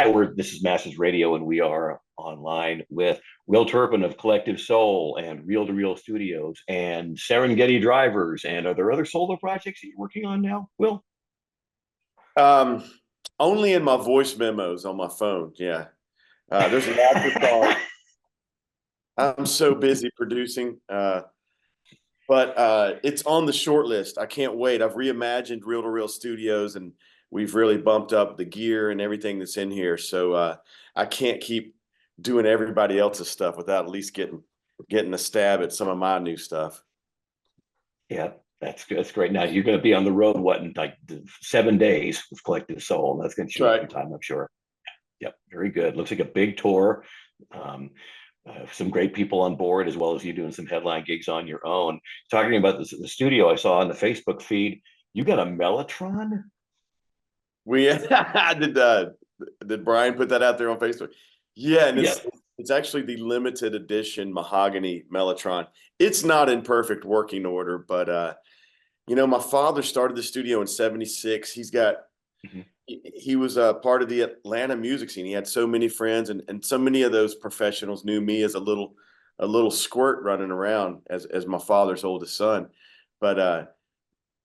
Hi, this is Masters Radio, and we are online with Will Turpin of Collective Soul and Reel to Reel Studios and Serengeti Drivers. And are there other solo projects that you're working on now, Will? Um, Only in my voice memos on my phone. Yeah. There's lots of songs. I'm so busy producing, but it's on the short list. I can't wait. I've reimagined Reel to Reel Studios, and we've really bumped up the gear and everything that's in here. So I can't keep doing everybody else's stuff without at least getting a stab at some of my new stuff. Yeah, that's good. That's great. Now you're going to be on the road, what, in like 7 days with Collective Soul. And that's going to That's chew up right. some time, I'm sure. Yep, very good. Looks like a big tour. Um, some great people on board, as well as you doing some headline gigs on your own. Talking about the studio, I saw on the Facebook feed, you got a Mellotron? We did Brian put that out there on Facebook? Yeah, and Yeah. it's actually the limited edition mahogany Mellotron. It's not in perfect working order, but my father started the studio in '76. Mhm. He was a part of the Atlanta music scene. He had so many friends, and so many of those professionals knew me as a little squirt running around as my father's oldest son. But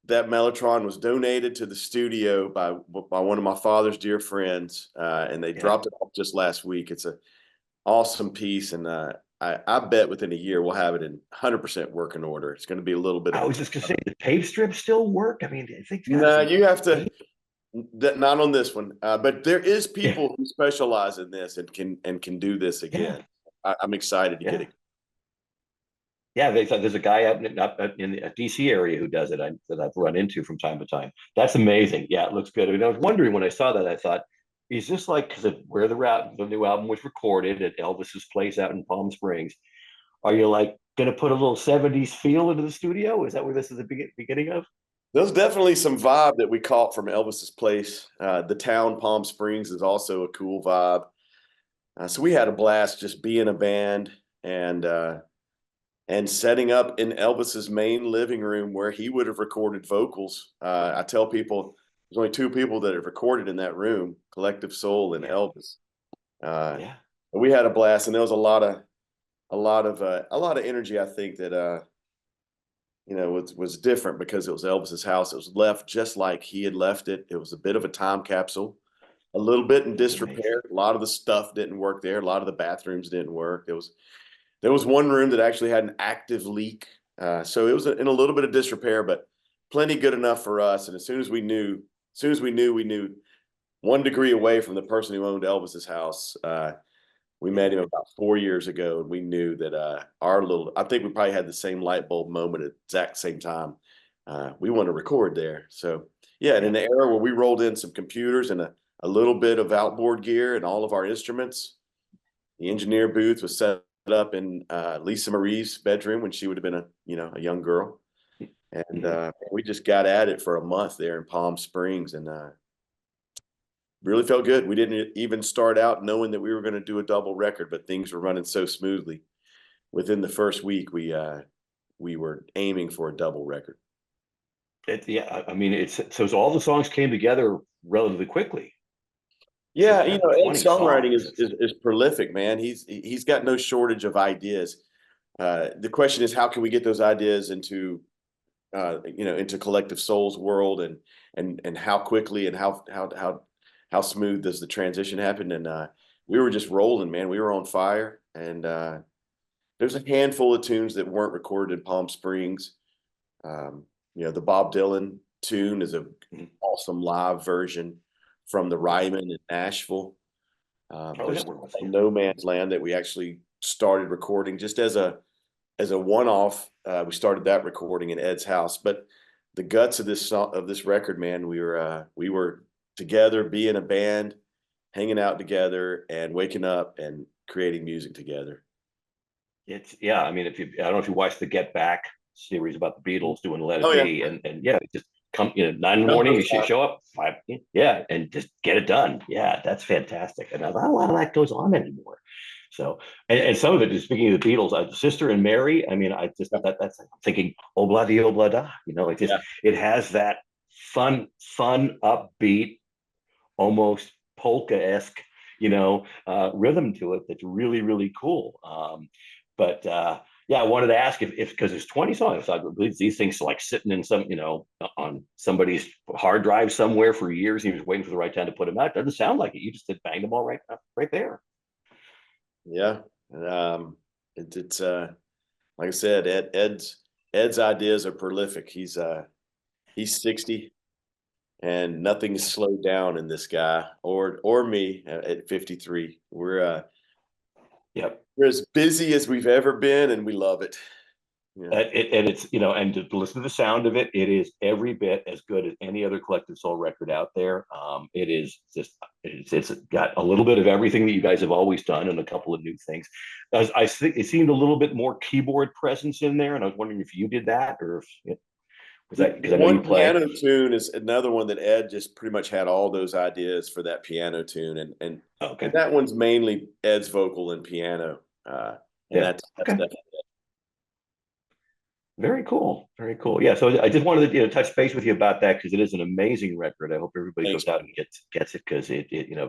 that Mellotron was donated to the studio by one of my father's dear friends, and they Yeah. dropped it off just last week. It's an awesome piece, and I bet within a year we'll have it in 100% working order. It's going to be a little bit of I a was just going to say, the tape strips still work? I mean, I think it's got no. some You have to tape. that not on this one, but there is Yeah. people who specialize in this and can do this Yeah. again. I'm excited to get Yeah. it. Yeah, there's a guy up in the DC area who does it that I've run into from time to time. That's amazing. Yeah, it looks good. I mean, I was wondering when I saw that, I thought, is this like because of where the new album was recorded at Elvis's place out in Palm Springs? Are you like going to put a little '70s feel into the studio? Is that where this is the beginning of? There's definitely some vibe that we caught from Elvis's place. The town Palm Springs is also a cool vibe. So we had a blast just being a band and setting up in Elvis's main living room where he would have recorded vocals. I tell people there's only two people that have recorded in that room: Collective Soul and Yeah, Elvis. Uh, yeah, but we had a blast, and there was a lot of energy. I think that was different because it was Elvis's house. It was left just like he had left it. It was a bit of a time capsule, a little bit in that's amazing. disrepair. A lot of the stuff didn't work there. A lot of the bathrooms didn't work. There was one room that actually had an active leak, so it was in a little bit of disrepair, but plenty good enough for us. And as soon as we knew 1 degree away from the person who owned Elvis's house. We Yeah, met him about 4 years ago, and we knew that I think we probably had the same light bulb moment at the exact same time. We want to record there. So, yeah, and in yeah, the era where we rolled in some computers and a little bit of outboard gear and all of our instruments, the engineer booth was set up in Lisa Marie's bedroom when she would have been a young girl. And mhm. we just got at it for a month there in Palm Springs, and really felt good. We didn't even start out knowing that we were going to do a double record, but things were running so smoothly. Within the first week, we were aiming for a double record. Yeah. I mean, so all the songs came together relatively quickly. Yeah, Got Ed's 20 songwriting songs. is prolific, man. He's got no shortage of ideas. The question is, how can we get those ideas into Collective Soul's world, and how quickly and how smooth does the transition happen? And we were just rolling, man. We were on fire, and there's a handful of tunes that weren't recorded in Palm Springs. Um, the Bob Dylan tune is an Mhm. awesome live version from the Yeah. Ryman in Nashville. Oh, yeah, There's where was it? No Man's Land that we actually started recording just as a one-off. We started that recording in Ed's house, but the guts of this record, man, we were together, being a band, hanging out together, and waking up and creating music together. Yeah. I mean, I don't know if you watched the Get Back series about the Beatles doing Let It Oh yeah, Be, and yeah, just come, 9 in the morning, number you five. show up 5, yeah, and just get it done. Yeah, that's fantastic. And not a lot of that goes on anymore. So, and some of it, just speaking of the Beatles, Sister and Mary. I mean, I just that's I'm thinking Obla di Obla da. Yeah, It has that fun, upbeat, almost polka esque rhythm to it that's really, really cool. But yeah, I wanted to ask if because there's 20 songs, I believe these things like sitting in on somebody's hard drive somewhere for years. He was waiting for the right time to put them out. Doesn't sound like it. You just did bang them all right there. Yeah. It's like I said, Ed's ideas are prolific. He's 60 and nothing is slowed down in this guy or me at 53. Yep. We're as busy as we've ever been, and we love it. Yeah. And it's and to listen to the sound of it, it is every bit as good as any other Collective Soul record out there. It is just it's got a little bit of everything that you guys have always done and a couple of new things. I think it seemed a little bit more keyboard presence in there, and I was wondering if you did that or if was that because The I know you one play. piano tune is another one that Ed just pretty much had all those ideas for that piano tune, and Okay. that one's mainly Ed's vocal and piano, and Yeah. that's Okay. definitely. Very cool. Very cool. Yeah. So I just wanted to touch base with you about that because it is an amazing record. I hope everybody Thanks. goes out and gets it because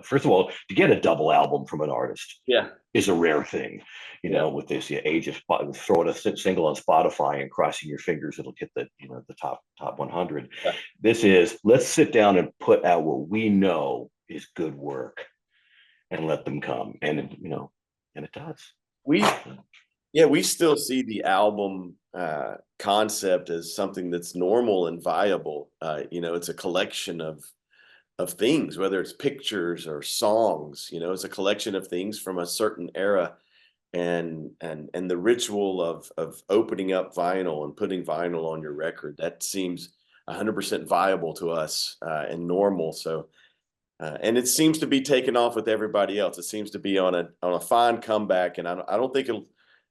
first of all, to get a double album from an artist Yeah, is a rare thing. yeah. With this age of throwing a single on Spotify and crossing your fingers, it'll get the top 100. Yeah. This is let's sit down and put out what we know is good work and let them come, and it does. We Yeah, we still see the album concept as something that's normal and viable. It's a collection of things, whether it's pictures or songs. It's a collection of things from a certain era, and the ritual of opening up vinyl and putting vinyl on your record, that seems 100% viable to us and normal. So. And it seems to be taking off with everybody else. It seems to be on a fine comeback, and I don't think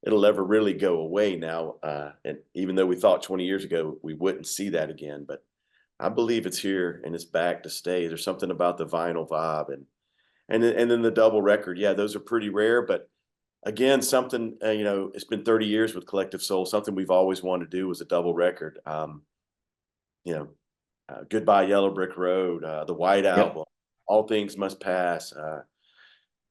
it'll ever really go away now. And even though we thought 20 years ago we wouldn't see that again, but I believe it's here and it's back to stay. There's something about the vinyl vibe and then the double record. Yeah, those are pretty rare, but again, something it's been 30 years with Collective Soul. Something we've always wanted to do was a double record. You know, Goodbye Yellow Brick Road, the White Yep. Album, All Things Must Pass.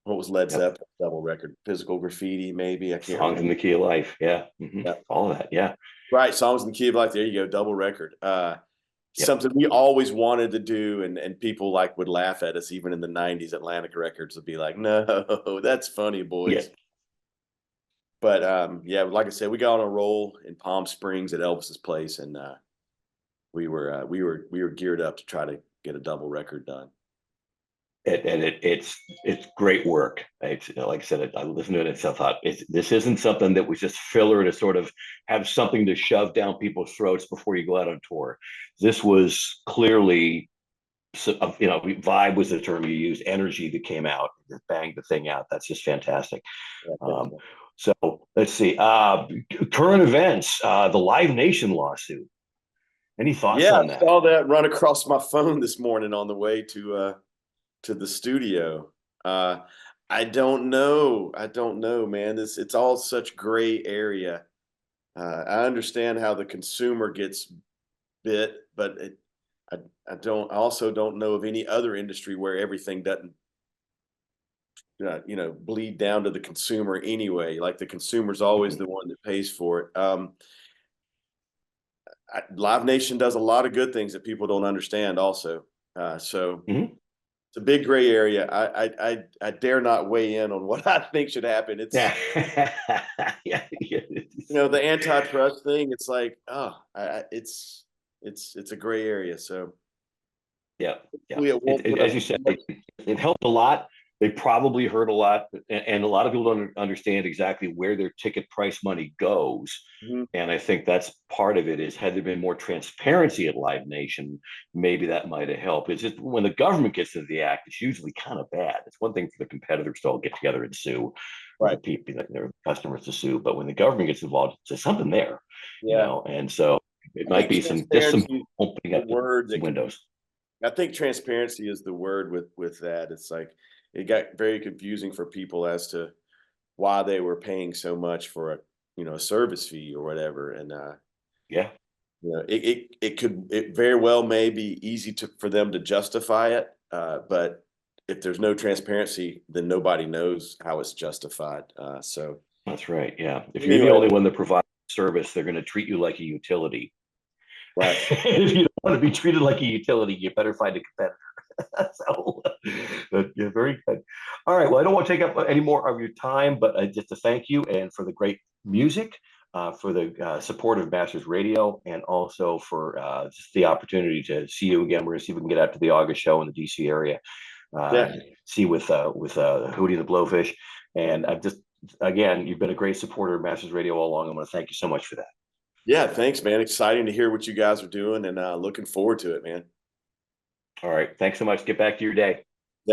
What was Led Yep. Zeppelin double record? Physical Graffiti, maybe. I can't Songs in remember. the Key of Life. Yeah. Yeah. All of that. Yeah. Right. Songs in the Key of Life. There you go. Double record. Yep. Something we always wanted to do, and people would laugh at us even in the 90s. Atlantic Records would be like, no, that's funny, Yeah. boys. But yeah, like I said, we got on a roll in Palm Springs at Elvis's place, and we were geared up to try to get a double record done. It's great work. It's like I said, I listened to it and I thought this isn't something that was just filler to sort of have something to shove down people's throats before you go out on tour. This was clearly, vibe was the term you used, energy that came out, that banged the thing out. That's just fantastic. Um, so let's see. Current events, the Live Nation lawsuit. Any thoughts Yeah, on I that? saw that run across my phone this morning on the way to the studio. I don't know. I don't know, man. It's all such gray area. I understand how the consumer gets bit, but I I also don't know of any other industry where everything doesn't bleed down to the consumer anyway. Like the consumer's always Mhm. the one that pays for it. Live Nation does a lot of good things that people don't understand also. So Mhm. it's a big gray area. I dare not weigh in on what I think should happen. Yeah. It's Yeah. the antitrust thing. It's like, it's a gray area. So Yeah, yeah. hopefully it won't put As us you too said, much. it helped a lot. They probably hurt a lot, and a lot of people don't understand exactly where their ticket price money goes. Mhm. And I think that's part of it. Is had there been more transparency at Live Nation, maybe that might have helped. It's just when the government gets into the act, it's usually kind of bad. It's one thing for the competitors to all get together and sue, or the Right. people, their customers to sue, but when the government gets involved, there's something there, Yeah. And so it I might think be some transparency is opening the up word some that can. windows. I think transparency is the word with that. It's like it got very confusing for people as to why they were paying so much for a service fee or whatever. And Yeah. it very well may be easy for them to justify it, but if there's no transparency, then nobody knows how it's justified. So That's right. Yeah. If you're the anyway, only one that provides service, they're going to treat you like a utility. right. If you don't want to be treated like a utility, you better find a competitor. So, but yeah, very good. All right. Well, I don't want to take up any more of your time, but just to thank you and for the great music, for the support of Masters Radio, and also for just the opportunity to see you again. We're going to see if we can get out to the August show in the DC area. Yeah. See with Hootie the Blowfish, and I've just again, you've been a great supporter of Masters Radio all along. I want to thank you so much for that. Yeah. Thanks, man. Exciting to hear what you guys are doing, and looking forward to it, man. All right. Thanks so much. Get back to your day.